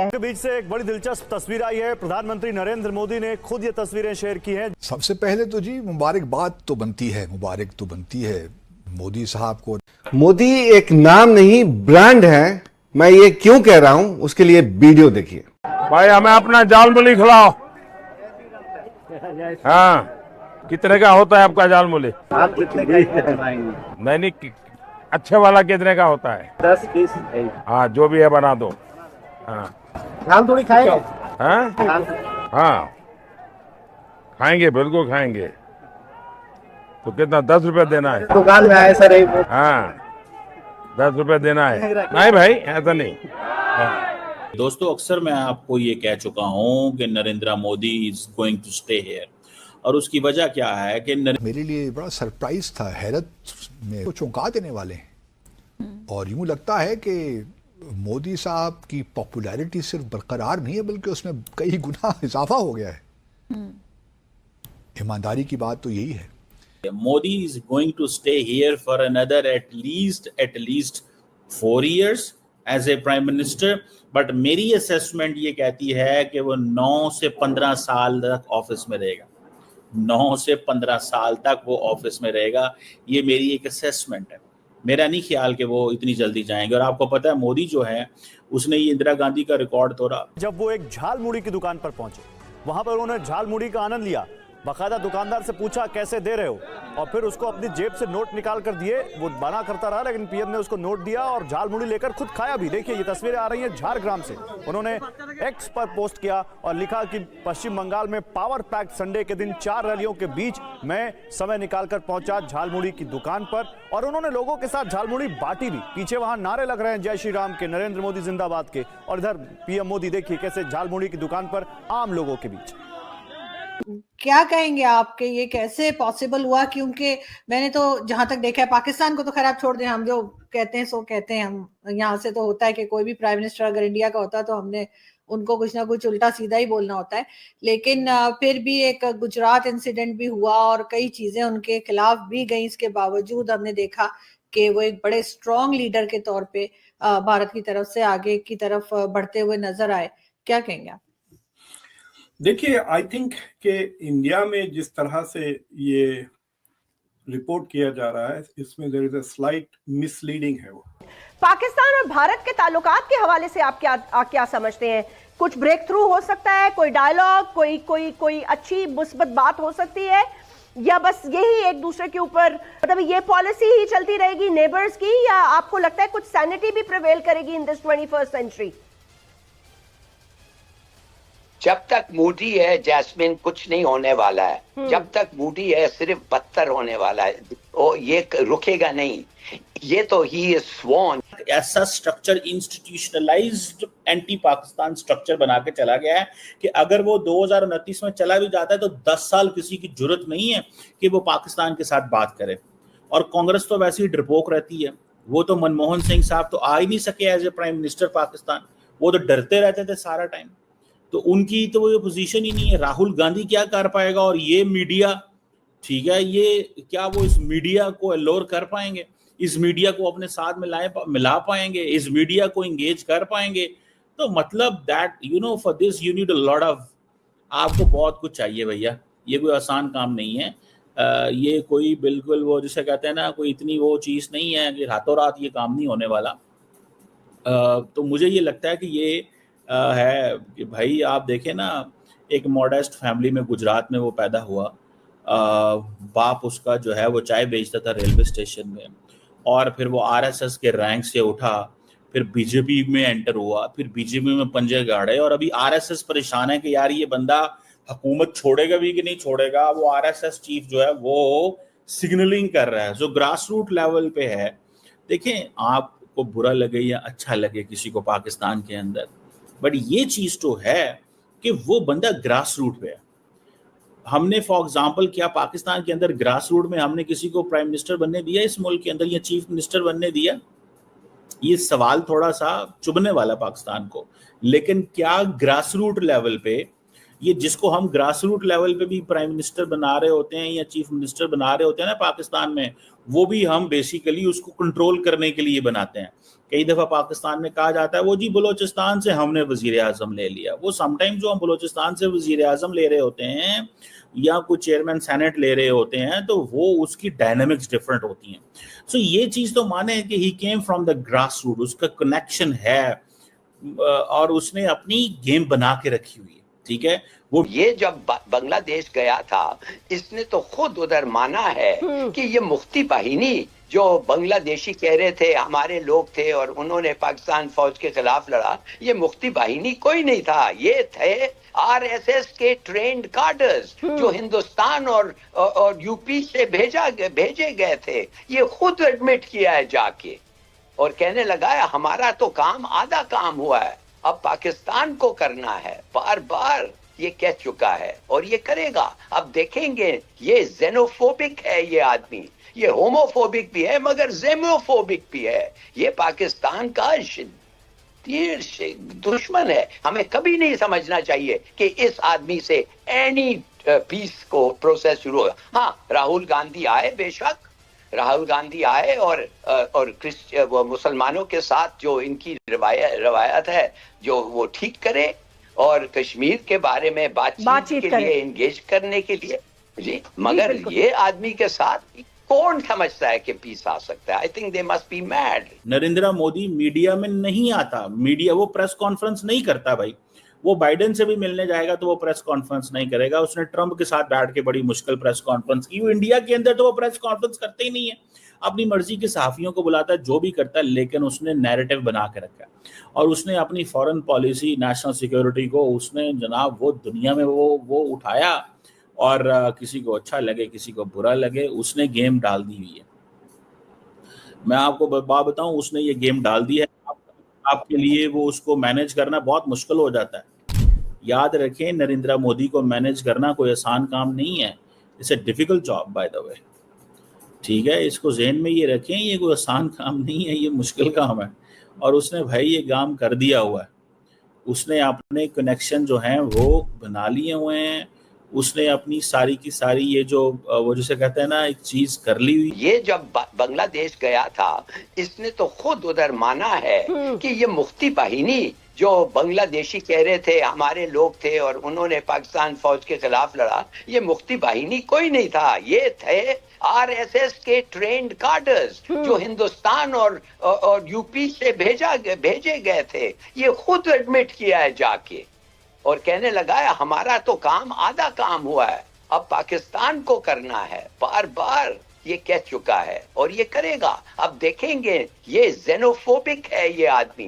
के बीच से एक बड़ी दिलचस्प तस्वीर आई है। प्रधानमंत्री नरेंद्र मोदी ने खुद ये तस्वीरें शेयर की हैं। सबसे पहले तो जी मुबारक तो बनती है मोदी साहब को। मोदी एक नाम नहीं ब्रांड है। मैं ये क्यों कह रहा हूं उसके लिए वीडियो देखिए। भाई हमें अपना जाल मूली खिलाओ। हाँ, कितने का होता है आपका जाल मूली? आप कितने का नहीं, अच्छे वाला कितने का होता है? 10 पीस। हाँ, जो भी है बना दो। हाँ हम थोड़ी खाएंगे। हाँ हाँ, खाएंगे, बिल्कुल खाएंगे। तो कितना, 10 रुपए देना है? दुकान में आए सर। हाँ, 10 रुपए देना है। नहीं भाई, ऐसा नहीं। हाँ। दोस्तों, अक्सर मैं आपको ये कह चुका हूँ कि Narendra Modi is going to stay here, और उसकी वजह क्या है कि मेरे लिए बड़ा सरप्राइज था, हैरत में को चौंका देने वाले हैं। और यूं लगता है कि मोदी साहब की पॉपुलैरिटी सिर्फ बरकरार नहीं है बल्कि उसमें कई गुना इजाफा हो गया है। ईमानदारी की बात तो यही है। Modi is going to stay here for another at least 4 years as a prime minister. But मेरी असेसमेंट ये कहती है कि वो 9 से 15 साल तक ऑफिस में रहेगा। 9 से 15 साल तक वो ऑफिस में रहेगा, ये मेरी एक असेसमेंट है। मेरा नहीं ख्याल कि वो इतनी जल्दी जाएंगे। और आपको पता है, मोदी जो है उसने ये इंदिरा गांधी का रिकॉर्ड तोड़ा। जब वो एक झाल मुड़ी की दुकान पर पहुंचे, वहां पर उन्होंने झाल मुड़ी का आनंद लिया। बाकायदा दुकानदार से पूछा कैसे दे रहे हो, और फिर उसको अपनी जेब से नोट निकाल कर दिए। वो मना करता रहा, लेकिन पीएम ने उसको नोट दिया और झाल मुड़ी लेकर खुद खाया भी। देखिए, ये तस्वीरें आ रही हैं झारग्राम से। उन्होंने एक्स पर पोस्ट किया और लिखा कि पश्चिम बंगाल में पावर पैक्ड संडे के दिन 4 रैलियों के बीच मैं समय निकालकर पहुंचा झालमुड़ी की दुकान पर, और उन्होंने लोगों के साथ झालमुड़ी बांटी भी। पीछे वहां नारे लग रहे हैं जय श्री राम के, नरेंद्र मोदी जिंदाबाद के, और इधर पीएम मोदी देखिए कैसे झालमुड़ी की दुकान पर आम लोगों के बीच। क्या कहेंगे आपके, ये कैसे पॉसिबल हुआ? क्योंकि मैंने तो जहां तक देखा है, पाकिस्तान को तो खैर आप छोड़ दें, हम जो कहते हैं सो कहते हैं। हम यहाँ से तो होता है कि कोई भी प्राइम मिनिस्टर अगर इंडिया का होता है तो हमने उनको कुछ ना कुछ उल्टा सीधा ही बोलना होता है। लेकिन फिर भी एक गुजरात इंसिडेंट भी हुआ और कई चीजें उनके खिलाफ भी गई। इसके बावजूद हमने देखा कि वो एक बड़े स्ट्रॉन्ग लीडर के तौर पे भारत की तरफ से आगे की तरफ बढ़ते हुए नजर आए। क्या कहेंगे आप? देखिए, आई थिंक कि इंडिया में जिस तरह से ये रिपोर्ट किया जा रहा है, इसमें there is a slight misleading है। वो पाकिस्तान और भारत के ताल्लुकात के हवाले से आप क्या समझते हैं? कुछ ब्रेक थ्रू हो सकता है, कोई डायलॉग, कोई अच्छी मुस्बत बात हो सकती है, या बस यही एक दूसरे के ऊपर, मतलब ये पॉलिसी ही चलती रहेगी नेबर्स की, या आपको लगता है कुछ सैनिटी भी प्रिवेल करेगी इन दिस 21st सेंचुरी? जब तक मोदी है जैस्मिन, कुछ नहीं होने वाला है। जब तक मोदी है सिर्फ बदतर होने वाला है, और ये रुकेगा नहीं। ये तो ही इज स्वॉन। ऐसा structure, institutionalised anti Pakistan structure बना के चला गया है कि अगर वो 2029 में चला भी जाता है तो 10 साल किसी की जरूरत नहीं है कि वो पाकिस्तान के साथ बात करे। और कांग्रेस तो वैसे ही डरपोक रहती है। वो तो मनमोहन सिंह साहब तो आ ही नहीं सके as a prime minister Pakistan. वो तो डरते रहते थे सारा टाइम। तो उनकी तो वो पोजीशन ही नहीं है। राहुल गांधी क्या कर पाएगा? और ये मीडिया, ठीक है, ये क्या वो इस मीडिया को अलोर कर पाएंगे? इस मीडिया को अपने साथ मिला पाएंगे? इस मीडिया को एंगेज कर पाएंगे? तो मतलब that for this you need a lot of, आपको बहुत कुछ चाहिए भैया। ये कोई आसान काम नहीं है। ये कोई बिल्कुल वो जिसे कहते हैं ना, कोई इतनी वो चीज़ नहीं है कि रातों रात ये काम नहीं होने वाला। तो मुझे ये लगता है कि ये है कि भाई आप देखें ना, एक मॉडेस्ट फैमिली में गुजरात में वो पैदा हुआ। बाप उसका जो है वो चाय बेचता था रेलवे स्टेशन में, और फिर वो आरएसएस के रैंक से उठा, फिर बीजेपी में एंटर हुआ, फिर बीजेपी में पंजे गाड़े, और अभी आरएसएस परेशान है कि यार ये बंदा हुकूमत छोड़ेगा भी कि नहीं छोड़ेगा। वो आरएसएस चीफ जो है वो सिग्नलिंग कर रहा है, जो ग्रास रूट लेवल पे है। देखें, आपको बुरा लगे या अच्छा लगे किसी को पाकिस्तान के अंदर, बट ये चीज तो है कि वो बंदा ग्रास रूट पे है। हमने फॉर एग्जांपल क्या पाकिस्तान के अंदर ग्रास रूट में हमने किसी को प्राइम मिनिस्टर बनने दिया इस मुल्क के अंदर, या चीफ मिनिस्टर बनने दिया? ये सवाल थोड़ा सा चुभने वाला पाकिस्तान को। लेकिन क्या ग्रास रूट लेवल पे, ये जिसको हम ग्रास रूट लेवल पे भी प्राइम मिनिस्टर बना रहे होते हैं या चीफ मिनिस्टर बना रहे होते हैं ना पाकिस्तान में, वो भी हम बेसिकली उसको कंट्रोल करने के लिए बनाते हैं। कई दफा पाकिस्तान में कहा जाता है वो जी बलोचिस्तान से हमने वजीर आजम ले लिया। वो समटाइम जो हम बलोचिस्तान से वजीर आजम ले रहे होते हैं या कुछ चेयरमैन सेनेट ले रहे होते हैं तो वो उसकी डायनेमिक्स डिफरेंट होती हैं। सो ये चीज तो माने कि he came from the grass root, उसका कनेक्शन है और उसने अपनी गेम बना के रखी हुई है। ठीक है, वो ये जब बांग्लादेश गया था इसने तो खुद उधर माना है कि ये मुफ्ती बाहिनी जो बांग्लादेशी कह रहे थे हमारे लोग थे और उन्होंने पाकिस्तान फौज के खिलाफ लड़ा, ये मुफ्ती बाहिनी कोई नहीं था, ये थे आरएसएस के ट्रेंड कार्डर्स जो हिंदुस्तान और यूपी से भेजे गए थे। ये खुद एडमिट किया है जाके और कहने लगा है हमारा तो काम आधा काम हुआ है, अब पाकिस्तान को करना है। बार बार ये कह चुका है और ये करेगा। अब देखेंगे, ये जेनोफोबिक है ये आदमी, ये होमोफोबिक भी है मगर जेमोफोबिक भी है। ये पाकिस्तान का दुश्मन है। हमें कभी नहीं समझना चाहिए कि इस आदमी से एनी पीस को प्रोसेस शुरू होगा। हाँ, राहुल गांधी आए, बेशक राहुल गांधी आए और वो मुसलमानों के साथ जो इनकी रवायत है जो वो ठीक करे और कश्मीर के बारे में बातचीत के लिए एंगेज करने के लिए जी, मगर ये आदमी के साथ कौन समझता है कि पीस आ सकता है? I think they must be mad. Narendra Modi media में नहीं आता, मीडिया वो प्रेस कॉन्फ्रेंस नहीं करता भाई। वो बाइडेन से भी मिलने जाएगा तो वो प्रेस कॉन्फ्रेंस नहीं करेगा। उसने ट्रंप के साथ बैठ के बड़ी मुश्किल प्रेस कॉन्फ्रेंस की। वो इंडिया के अंदर तो वो प्रेस कॉन्फ्रेंस करते ही नहीं है, अपनी मर्जी के सहाफियों को बुलाता है, जो भी करता है, लेकिन उसने नैरेटिव बना के रखा है और उसने अपनी फॉरेन पॉलिसी, नेशनल सिक्योरिटी को उसने जनाब वो दुनिया में वो उठाया और किसी को अच्छा लगे किसी को बुरा लगे, उसने गेम डाल दी हुई है। मैं आपको बात बताऊं, उसने ये गेम डाल दी है। आपके लिए वो उसको मैनेज करना बहुत मुश्किल हो जाता है। याद रखें, नरेंद्र मोदी को मैनेज करना कोई आसान काम नहीं है। It's a difficult job by the way. ठीक है, इसको ज़हन में ये रखें, ये कोई आसान काम नहीं है, ये मुश्किल काम है और उसने भाई ये काम कर दिया हुआ है। उसने अपने कनेक्शन जो हैं वो बना लिए हुए हैं। उसने अपनी सारी की सारी ये जो वो जिसे कहते हैं ना एक चीज कर ली हुई। ये जब बांग्लादेश गया था इसने तो खुद उधर माना है कि ये मुफ्ती बाहिनी जो बांग्लादेशी कह रहे थे हमारे लोग थे और उन्होंने पाकिस्तान फौज के खिलाफ लड़ा, ये मुफ्ती बाहिनी कोई नहीं था, ये थे आरएसएस के ट्रेंड कार्डर्स जो हिंदुस्तान और यूपी से भेजे गए थे। ये खुद एडमिट किया है जाके और कहने लगा है हमारा तो काम आधा काम हुआ है, अब पाकिस्तान को करना है। बार बार ये कह चुका है और ये करेगा। अब देखेंगे, ये जेनोफोबिक है ये आदमी,